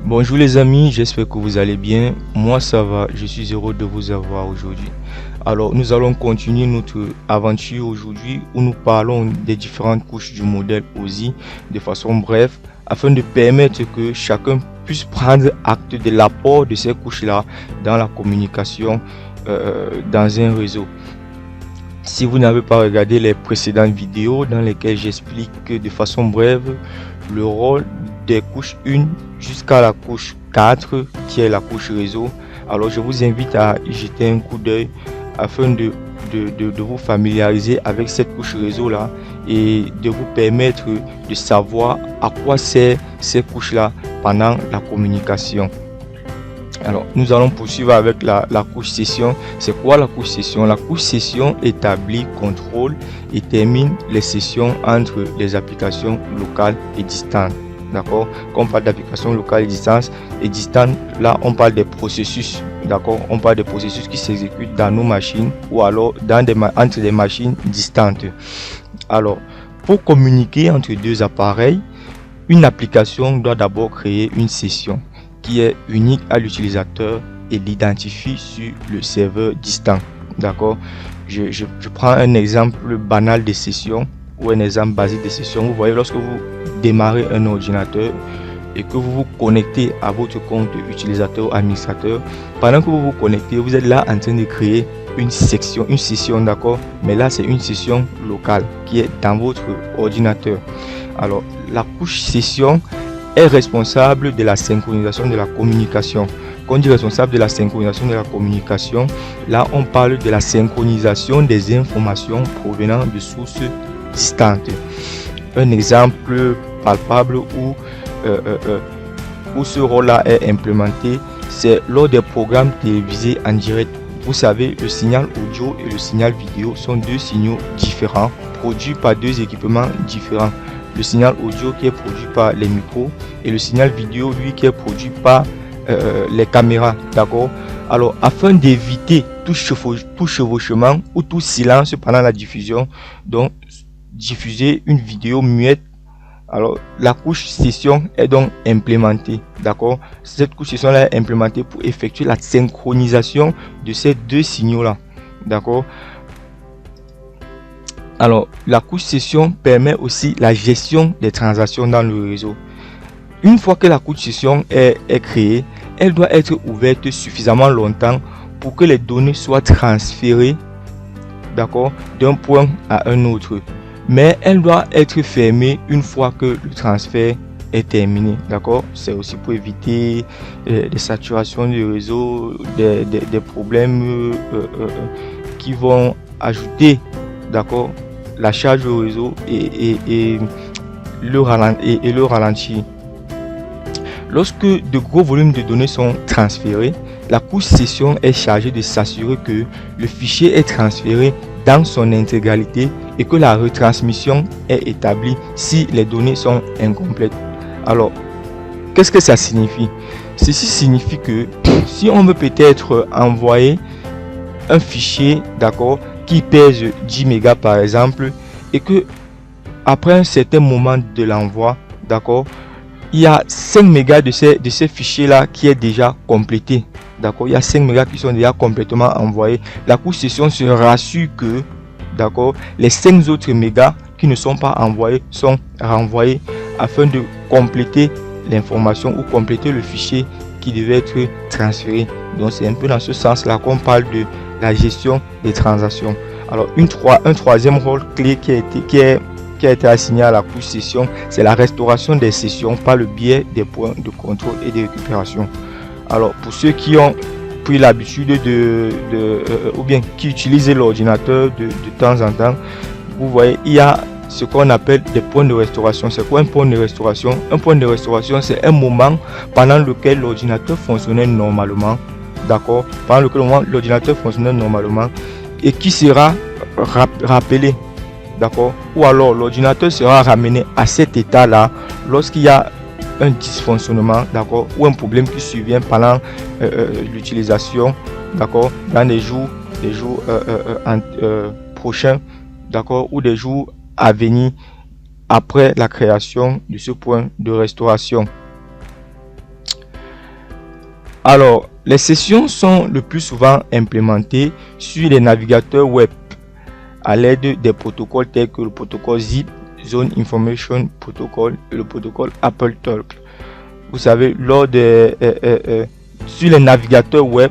Bonjour les amis, j'espère que vous allez bien. Moi ça va, je suis heureux de vous avoir aujourd'hui. Alors nous allons continuer notre aventure aujourd'hui où nous parlons des différentes couches du modèle OSI de façon brève afin de permettre que chacun puisse prendre acte de l'apport de ces couches-là dans la communication dans un réseau. Si vous n'avez pas regardé les précédentes vidéos dans lesquelles j'explique de façon brève le rôle des couches 1 jusqu'à la couche 4 qui est la couche réseau, alors je vous invite à y jeter un coup d'œil afin de vous familiariser avec cette couche réseau là et de vous permettre de savoir à quoi servent ces couches là pendant la communication. Alors nous allons poursuivre avec la couche session. C'est quoi la couche session? La couche session établit, contrôle et termine les sessions entre les applications locales et distantes. D'accord, quand on parle d'applications locales et distantes, là on parle des processus. D'accord, on parle des processus qui s'exécutent dans nos machines ou alors entre des machines distantes. Alors pour communiquer entre deux appareils, une application doit d'abord créer une session qui est unique à l'utilisateur et l'identifie sur le serveur distant. D'accord, je prends un exemple banal de session ou un exemple basique de session. Vous voyez, lorsque vous démarrez un ordinateur et que vous vous connectez à votre compte utilisateur ou administrateur, pendant que vous vous connectez, vous êtes là en train de créer une session, d'accord, mais là c'est une session locale qui est dans votre ordinateur. Alors la couche session est responsable de la synchronisation de la communication. Quand on dit responsable de la synchronisation de la communication, là on parle de la synchronisation des informations provenant de sources distantes. Un exemple palpable où ce rôle-là est implémenté, c'est lors des programmes télévisés en direct. Vous savez, le signal audio et le signal vidéo sont deux signaux différents, produits par deux équipements différents. Le signal audio qui est produit par les micros et le signal vidéo, lui, qui est produit par les caméras. D'accord. Alors, afin d'éviter tout chevauchement ou tout silence pendant la diffusion, donc diffuser une vidéo muette, alors la couche session est donc implémentée. D'accord, cette couche session là est implémentée pour effectuer la synchronisation de ces deux signaux là. D'accord, alors la couche session permet aussi la gestion des transactions dans le réseau. Une fois que la couche session est créée, elle doit être ouverte suffisamment longtemps pour que les données soient transférées, d'accord, d'un point à un autre. Mais elle doit être fermée une fois que le transfert est terminé. D'accord, c'est aussi pour éviter des saturations du réseau, des problèmes qui vont ajouter, d'accord, la charge au réseau et le ralentir. Lorsque de gros volumes de données sont transférés, la couche session est chargée de s'assurer que le fichier est transféré dans son intégralité et que la retransmission est établie si les données sont incomplètes. Alors, qu'est-ce que ça signifie? Ceci signifie que si on veut peut-être envoyer un fichier, d'accord, qui pèse 10 mégas par exemple, et que après un certain moment de l'envoi, d'accord, il y a 5 mégas de ces fichiers là qui est déjà complété. D'accord, il y a 5 mégas qui sont déjà complètement envoyés. La couche session se rassure que, d'accord, les 5 autres mégas qui ne sont pas envoyés sont renvoyés afin de compléter l'information ou compléter le fichier qui devait être transféré. Donc c'est un peu dans ce sens là qu'on parle de la gestion des transactions. Alors un troisième rôle clé qui a été assigné à la couche session, c'est la restauration des sessions par le biais des points de contrôle et de récupération. Alors pour ceux qui ont pris l'habitude ou bien qui utilisent l'ordinateur de temps en temps, vous voyez, il y a ce qu'on appelle des points de restauration. C'est quoi un point de restauration? Un point de restauration, c'est un moment pendant lequel l'ordinateur fonctionnait normalement, d'accord, pendant lequel l'ordinateur fonctionnait normalement et qui sera rappelé, d'accord, ou alors l'ordinateur sera ramené à cet état là lorsqu'il y a un dysfonctionnement, d'accord, ou un problème qui survient pendant l'utilisation, d'accord, dans des jours prochains, d'accord, ou des jours à venir après la création de ce point de restauration. Alors, les sessions sont le plus souvent implémentées sur les navigateurs web à l'aide des protocoles tels que le protocole ZIP, Zone Information Protocol, et le protocole AppleTalk. Vous savez, sur les navigateurs web,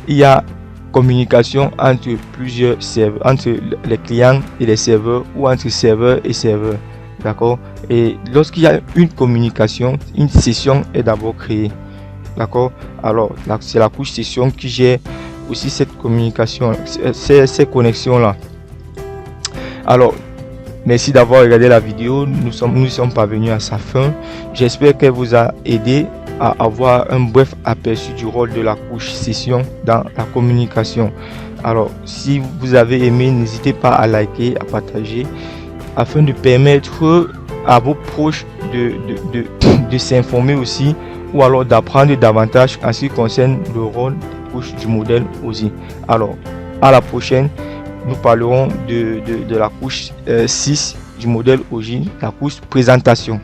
il y a communication entre plusieurs serveurs, entre les clients et les serveurs, ou entre serveur et serveur. D'accord? Et lorsqu'il y a une communication, une session est d'abord créée. D'accord? Alors, c'est la couche session qui gère aussi cette communication, ces connexions-là. Alors, merci d'avoir regardé la vidéo. Nous sommes parvenus à sa fin. J'espère qu'elle vous a aidé à avoir un bref aperçu du rôle de la couche session dans la communication. Alors, si vous avez aimé, n'hésitez pas à liker, à partager, afin de permettre à vos proches de s'informer aussi, ou alors d'apprendre davantage en ce qui concerne le rôle des couches du modèle OSI. Alors, à la prochaine, nous parlerons de la couche 6 du modèle OSI, la couche présentation.